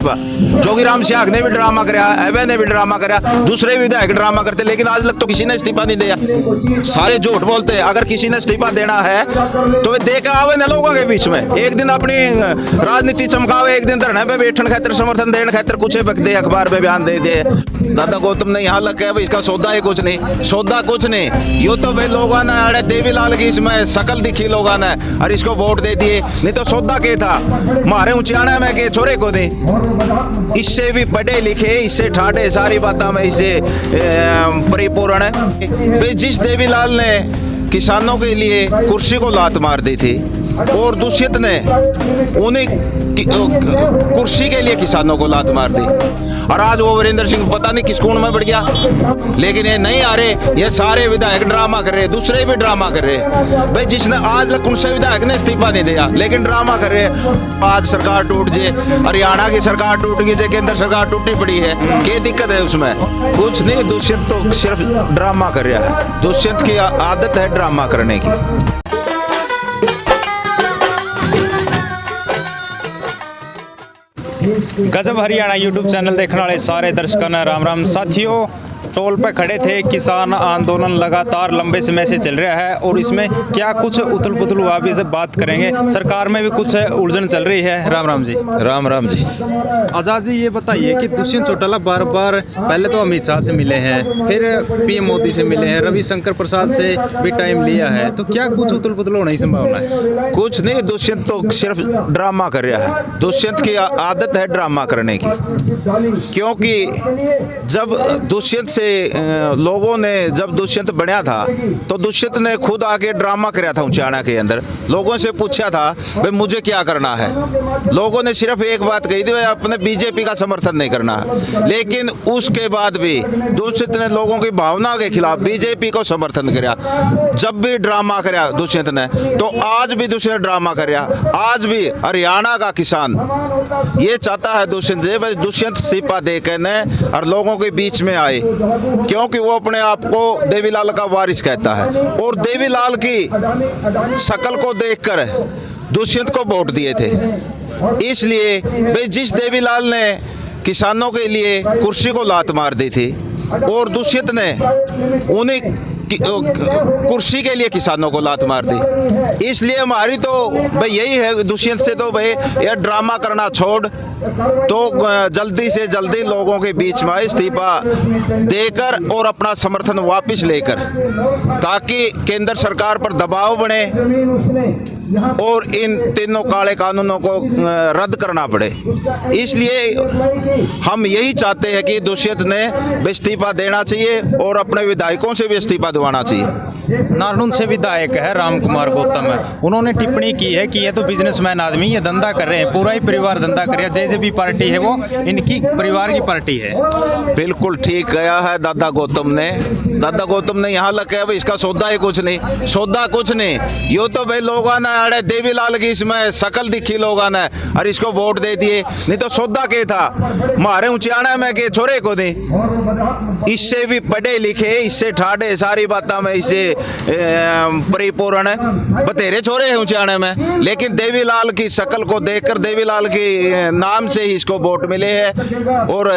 जोगीराम सियाग ने भी ड्रामा कराया, एवे ने भी ड्रामा कराया, दूसरे विधायक ड्रामा करते, लेकिन आज तक तो किसी ने इस्तीफा नहीं दिया। सारे झूठ बोलते हैं। अगर किसी ने इस्तीफा देना है तो वे देकर आवे न लोगों के बीच में, एक दिन अपनी राजनीति चमकावे, एक दिन धरने पे बैठन खातिर, समर्थन देने खातिर कुछ बक दे, अखबार पे बयान दे दे। दादा गौतम ने यहाँ लग गया इसका सौदा है कुछ नहीं, सौदा कुछ नहीं। यो तो भाई लोगों ने अरे देवीलाल की इसमें शकल दिखी लोगों ने और इसको वोट दे दिए, नहीं तो सौदा क्या था मारे ऊंचाने में के छोरे को नहीं। इससे भी पढ़े लिखे, इससे ठाठे, सारी बातें में इससे परिपूर्ण है। जिस देवीलाल ने किसानों के लिए कुर्सी को लात मार दी थी और दुष्यंत ने उन्हीं कुर्सी के लिए किसानों को लात मार दी, और आज वो वीरेंद्र सिंह पता नहीं किस कोण में बढ़ गया। लेकिन ये नहीं आ रहे, ये सारे विधायक ड्रामा कर रहे, दूसरे भी ड्रामा कर रहे। भाई जिसने आज तक उनसे विधायक ने इस्तीफा नहीं दिया, लेकिन ड्रामा कर रहे। आज सरकार टूट जाए, हरियाणा की सरकार टूट गई, केंद्र सरकार टूटी पड़ी है, क्या दिक्कत है उसमें? कुछ नहीं, दुष्यंत तो सिर्फ ड्रामा कर रहा है। दुष्यंत की आदत है ड्रामा करने की। गजब हरियाणा यूट्यूब चैनल देखने वाले सारे दर्शकों ने राम राम। साथियों, टोल पे खड़े थे, किसान आंदोलन लगातार लंबे समय से चल रहा है और इसमें क्या कुछ उथल पुथल हुआ भी बात करेंगे। सरकार में भी कुछ उलझन चल रही है। राम राम जी। राम राम जी। आजाद जी, ये बताइए कि दुष्यंत चौटाला बार बार पहले तो अमित शाह से मिले हैं, फिर पीएम मोदी से मिले हैं, रविशंकर प्रसाद से भी टाइम लिया है, तो क्या कुछ उथल पुथल होने की संभावना है? कुछ नहीं, दुष्यंत तो सिर्फ ड्रामा कर रहा है। दुष्यंत की आदत है ड्रामा करने की, क्योंकि जब दुष्यंत से लोगों ने जब दुष्यंत बनया था तो दुष्यंत ने खुद आके ड्रामा कराया था ऊंचाना के अंदर। लोगों से पूछा था भाई मुझे क्या करना है, लोगों ने सिर्फ एक बात कही थी, भाई अपने बीजेपी का समर्थन नहीं करना है। लेकिन उसके बाद भी दुष्यंत ने लोगों की भावना के खिलाफ बीजेपी को समर्थन कराया। जब भी ड्रामा कराया दुष्यंत ने, तो आज भी दुष्यंत ड्रामा कराया। आज भी हरियाणा का किसान ये चाहता है दुष्यंत से भाई दुष्यंत इस्तीफा देकर ने और लोगों के बीच में आए, क्योंकि वो अपने आप को देवीलाल का वारिस कहता है और देवीलाल की शक्ल को देखकर दुष्यंत को वोट दिए थे। इसलिए भाई जिस देवीलाल ने किसानों के लिए कुर्सी को लात मार दी थी और दुष्यंत ने उन्हीं कुर्सी के लिए किसानों को लात मार दी, इसलिए हमारी तो भाई यही है दुष्यंत से तो भाई ये ड्रामा करना छोड़, तो जल्दी से जल्दी लोगों के बीच में इस्तीफा देकर और अपना समर्थन वापस लेकर, ताकि केंद्र सरकार पर दबाव बने और इन तीनों काले कानूनों को रद्द करना पड़े। इसलिए हम यही चाहते हैं कि दुष्यंत ने इस्तीफा देना चाहिए और अपने विधायकों से भी इस्तीफा दिलवाना चाहिए। नारनूल से विधायक है राम कुमार गौतम है, उन्होंने टिप्पणी की है कि ये तो बिजनेसमैन आदमी, ये धंधा कर रहे हैं, पूरा ही परिवार धंधा कर रहा है, जैसे भी पार्टी है वो इनकी परिवार की पार्टी है। बिल्कुल ठीक गया है दादा गौतम ने। दादा गौतम ने यहाँ लग गया भाई इसका सौदा ही कुछ नहीं, सौदा कुछ नहीं। यो तो भाई लोगों ने अरे देवीलाल की इसमें शकल दिखी लोगों ने और इसको वोट दे दिए, नहीं तो सौदा क्या था मारे ऊंचाने में के छोरे को नहीं। इससे भी पढ़े लिखे, इससे ठाठे, सारी बातें में इससे परिपूर्ण है। बतेरे छोरे हैं ऊंचाने में, लेकिन देवीलाल की शक्ल को देखकर देवीलाल के नाम से ही इसको वोट मिले हैं, और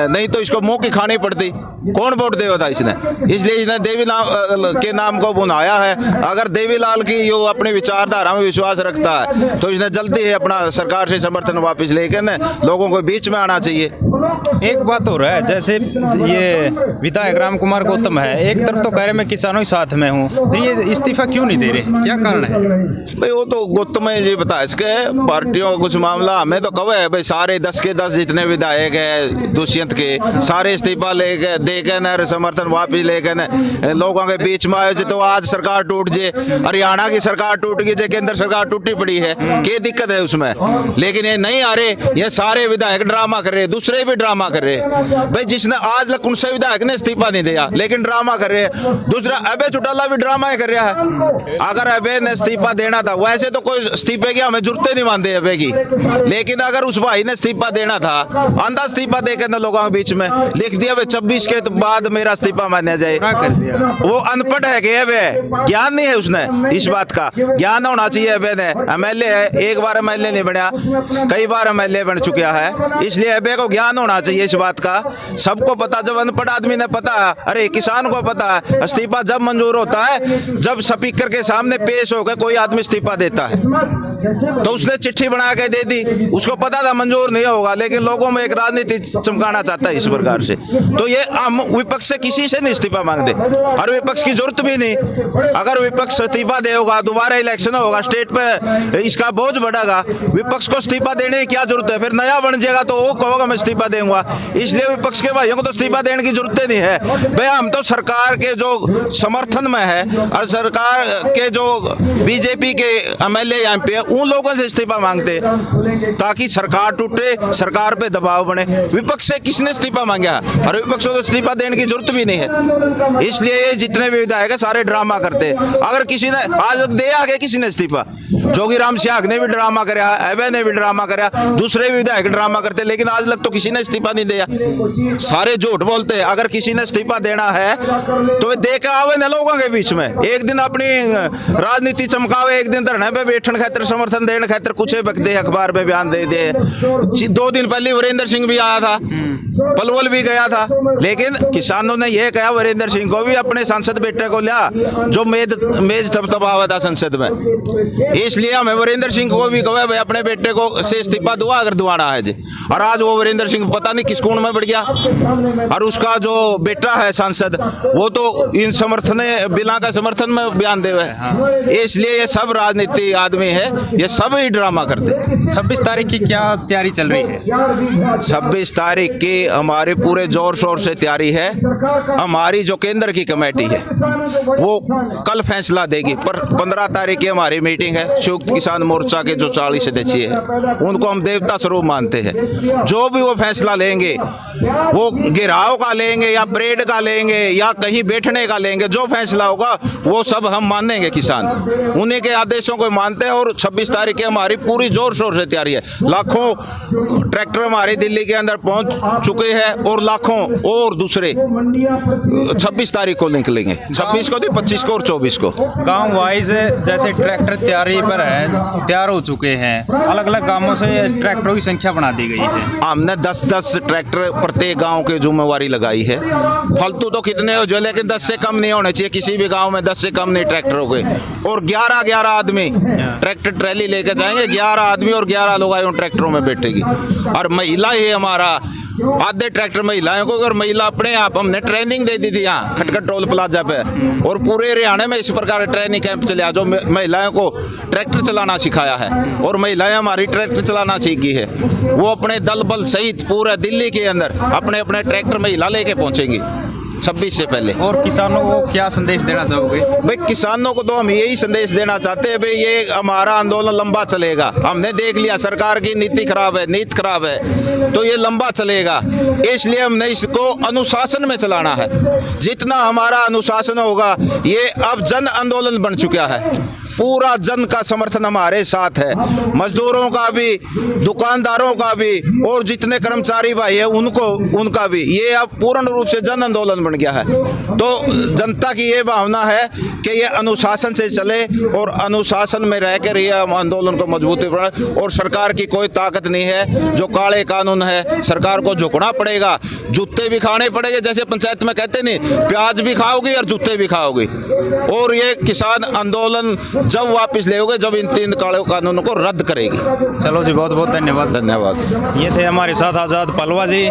नहीं तो इसको मुंह की खानी पड़ती। कौन वोट देगा था इसने? इसलिए इसने देवीलाल के नाम को बुनाया है। अगर देवीलाल की यो अपनी विचारधारा में विश्वास रखता है तो इसने जल्दी ही अपना सरकार से समर्थन वापस लेकर न लोगों को बीच में आना चाहिए। एक बात हो रहा है, जैसे ये विधायक राम कुमार गौतम है, एक तरफ तो कह रहे मैं किसानों के साथ में हूँ, फिर ये इस्तीफा क्यों नहीं दे रहे, क्या कारण है? भाई वो तो गौतम जी बता इसके पार्टियों का कुछ मामला, हमें तो कब है भाई सारे 10 के 10 जितने विधायक है दुष्यंत के सारे इस्तीफा लेके देकर न समर्थन वापिस लेकर न लोगों के बीच में आए। तो आज सरकार टूट जाए, हरियाणा की सरकार टूट गई, केंद्र सरकार टूटी पड़ी है, क्या दिक्कत है उसमें? लेकिन ये नहीं आ रहे, ये सारे विधायक ड्रामा कर रहे, दूसरे भी ड्रामा कर रहे। भाई जिसने आज तक उनसे विधायक ने इस्तीफा नहीं दिया, लेकिन ड्रामा कर रहे। दूसरा अभय चौटाला भी ड्रामा ही कर रहा है। अगर अभय ने इस्तीफा देना था, वैसे तो कोई इस्तीफे की हमें जरूरत नहीं मानते अभय की, लेकिन अगर उस भाई ने इस्तीफा देना था, आंधा इस्तीफा देकर ना लोगों के बीच में लिख दिया 26 के बाद मेरा इस्तीफा माना जाए। वो अनपढ़ है, ज्ञान नहीं है उसने, इस बात का ज्ञान होना चाहिए। एबे ने एमएलए है, एक बार एमएलए नहीं बनया, कई बार एमएलए बन चुका है। इसलिए एबे को ज्ञान होना चाहिए इस बात का। सबको पता, जब अनपढ़ आदमी ने पता है, अरे किसान को पता है इस्तीफा जब मंजूर होता है जब स्पीकर के सामने पेश होकर कोई आदमी इस्तीफा देता है। तो उसने चिट्ठी बना के दे दी, उसको पता था मंजूर नहीं होगा, लेकिन लोगों में एक राजनीति चमकाना चाहता है इस प्रकार से। तो ये हम विपक्ष से किसी से नहीं इस्तीफा मांगते और विपक्ष की जरूरत भी नहीं। अगर विपक्ष इस्तीफा देगा, दोबारा इलेक्शन होगा, स्टेट पे इसका बोझ बढ़ेगा, विपक्ष को इस्तीफा देने की क्या जरूरत है? फिर नया बन जाएगा तो वो कहोगा मैं इस्तीफा दूंगा। इसलिए विपक्ष के भाइयों को तो इस्तीफा देने की जरूरत नहीं है भाई। हम तो सरकार के जो समर्थन में है और सरकार के जो बीजेपी के एमएलए एमपी है उन लोगों से इस्तीफा मांगते ताकि सरकार टूटे, सरकार पे दबाव बने। विपक्ष से किसने इस्तीफा मांगा? और विपक्ष को तो इस्तीफा देने की जरूरत भी नहीं है। इसलिए ये जितने भी विधायक है सारे ड्रामा करते। अगर किसी ने आज तक दिया आगे किसी ने इस्तीफा, जोगीराम सियाग ने भी ड्रामा कराया, एबे ने भी ड्रामा कराया, दूसरे भी विधायक ड्रामा करते, लेकिन आज तक तो किसी ने इस्तीफा नहीं दिया। सारे झूठ बोलते हैं। अगर किसी ने इस्तीफा देना है तो वे दे के आवे न लोगों के बीच में, एक दिन अपनी राजनीति चमकावे, एक दिन धरने पे बैठन खातिर, समर्थन देने खातिर कुछ बकते अखबार पे बयान दे दे। 2 दिन पहले वीरेंद्र सिंह भी आया था, पलवल भी गया था, लेकिन किसानों ने यह कहा वीरेंद्र सिंह को भी अपने सांसद बेटे को लिया जो मेज थपथपा था संसद में। इसलिए हमें वीरेंद्र सिंह को भी कहा भाई अपने बेटे को से इस्तीफा दुआ अगर दुआना है जी। और आज वो वीरेंद्र सिंह पता नहीं किस कोण में बढ़ गया और उसका जो बेटा है सांसद वो तो इन समर्थन बिला का समर्थन में बयान दे हुए। इसलिए ये सब राजनीति आदमी है, ये सब ही ड्रामा करते। 26 तारीख की क्या तैयारी चल रही है? 26 तारीख की हमारी पूरे जोर शोर से तैयारी है। हमारी जो केंद्र की कमेटी है वो कल फैसला देगी, पर 15 तारीख की हमारी मीटिंग है। संयुक्त किसान मोर्चा के जो 40 सदस्य है उनको हम देवता स्वरूप मानते हैं। जो भी वो फैसला लेंगे, वो घेराव का लेंगे या परेड का लेंगे या कहीं बैठने का लेंगे, जो फैसला होगा वो सब हम मानेंगे। किसान उन्हीं के आदेशों को मानते हैं और 26 तारीख की हमारी पूरी जोर शोर से तैयारी है। लाखों ट्रैक्टर हमारे दिल्ली के अंदर पहुंच चुके हैं और लाखों और दूसरे 26 तारीख को निकलेंगे। 26 को, 25 को और 24 को। गांव वाइज जैसे ट्रैक्टर तैयारी पर है, तैयार हो चुके हैं, अलग अलग गांवों से ट्रैक्टरों की संख्या बढ़ा दी गई है। हमने 10-10 ट्रैक्टर प्रत्येक गांव की जिम्मेवारी लगाई है। फालतू तो कितने हो जो, लेकिन 10 से कम नहीं होने चाहिए किसी भी गांव में। 10 से कम नहीं ट्रैक्टर हो गए और 11 आदमी ट्रैक्टर ट्रैली लेकर जाएंगे। 11 आदमी और 11 लोग आए उन ट्रैक्टरों में बैठेगी और महिला ही हमारा आधे ट्रैक्टर महिलाओं को। और महिला अपने आप हमने ट्रेनिंग दे दी थी यहाँ खटखट टोल प्लाजा पे और पूरे हरियाणा में इस प्रकार ट्रेनिंग कैंप चले जो महिलाओं को ट्रैक्टर चलाना सिखाया है और महिलाएं हमारी ट्रैक्टर चलाना सीख गई है। वो अपने दल बल सहित पूरे दिल्ली के अंदर अपने अपने ट्रैक्टर महिला लेके पहुंचेंगी 26 से पहले। और किसानों को क्या संदेश देना चाहोगे? भाई किसानों को तो हम यही संदेश देना चाहते हैं भाई ये हमारा आंदोलन लंबा चलेगा। हमने देख लिया सरकार की नीति खराब है, नीति खराब है, तो ये लंबा चलेगा। इसलिए हमने इसको अनुशासन में चलाना है। जितना हमारा अनुशासन होगा, ये अब जन आंदोलन बन चुका है। पूरा जन का समर्थन हमारे साथ है, मजदूरों का भी, दुकानदारों का भी और जितने कर्मचारी भाई है उनका भी। ये अब पूर्ण रूप से जन आंदोलन बन गया है। तो जनता की ये भावना है कि ये अनुशासन से चले और अनुशासन में रहकर ये आंदोलन को मजबूती बढ़ाए। और सरकार की कोई ताकत नहीं है, जो काले कानून है सरकार को झुकना पड़ेगा, जूते भी खाने पड़ेंगे। जैसे पंचायत में कहते नहीं, प्याज भी खाओगी और जूते भी खाओगी। और ये किसान आंदोलन जब वापस लेओगे जब इन 3 काले कानूनों को रद्द करेगी। चलो जी, बहुत बहुत धन्यवाद। धन्यवाद। ये थे हमारे साथ आज़ाद पलवा जी।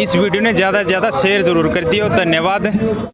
इस वीडियो ने ज़्यादा से ज़्यादा शेयर जरूर कर दियो। धन्यवाद।